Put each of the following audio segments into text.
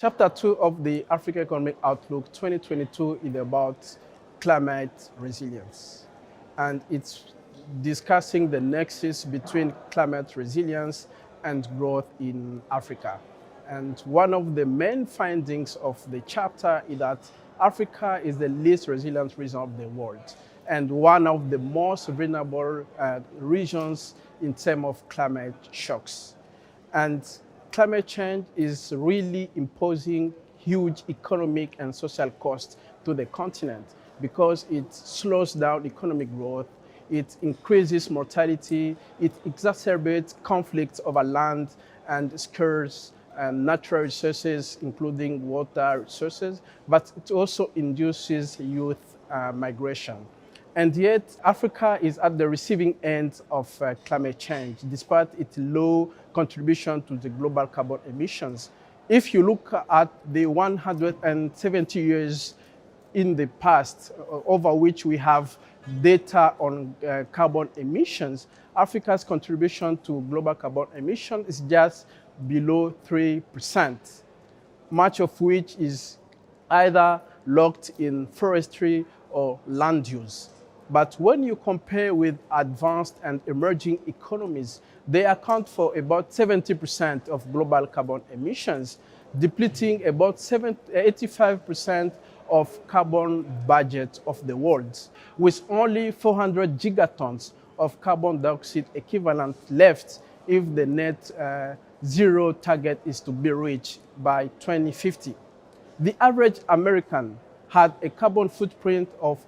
Chapter 2 of the Africa Economic Outlook 2022 is about climate resilience. And it's discussing the nexus between climate resilience and growth in Africa. And one of the main findings of the chapter is that Africa is the least resilient region of the world and one of the most vulnerable regions in terms of climate shocks. And climate change is really imposing huge economic and social costs to the continent because it slows down economic growth, it increases mortality, it exacerbates conflicts over land and scarce and natural resources, including water resources, but it also induces youth migration. And yet, Africa is at the receiving end of climate change, despite its low contribution to the global carbon emissions. If you look at the 170 years in the past, over which we have data on carbon emissions, Africa's contribution to global carbon emissions is just below 3%, much of which is either locked in forestry or land use. But when you compare with advanced and emerging economies, they account for about 70% of global carbon emissions, depleting about 85% of carbon budget of the world, with only 400 gigatons of carbon dioxide equivalent left if the net zero target is to be reached by 2050. The average American had a carbon footprint of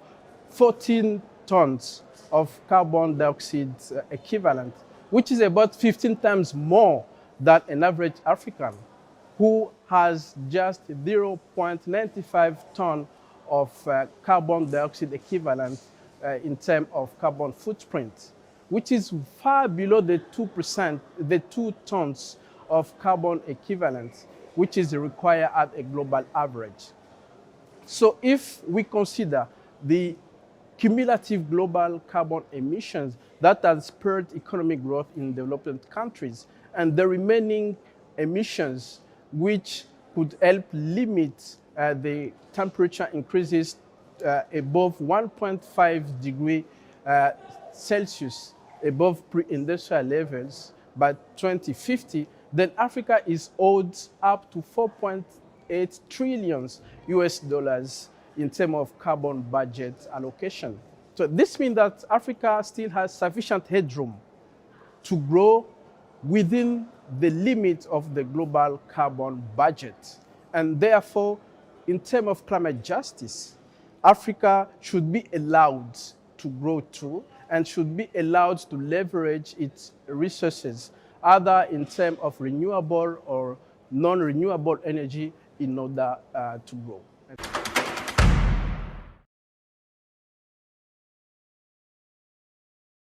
14 tons of carbon dioxide equivalent, which is about 15 times more than an average African, who has just 0.95 ton of carbon dioxide equivalent in terms of carbon footprint, which is far below the 2%, the 2 tons of carbon equivalent, which is required at a global average. So if we consider the cumulative global carbon emissions that has spurred economic growth in developed countries and the remaining emissions which could help limit the temperature increases above 1.5 degrees Celsius above pre-industrial levels by 2050, then Africa is owed up to 4.8 trillion US dollars in terms of carbon budget allocation. So this means that Africa still has sufficient headroom to grow within the limit of the global carbon budget. And therefore, in terms of climate justice, Africa should be allowed to grow too and should be allowed to leverage its resources, either in terms of renewable or non-renewable energy in order to grow.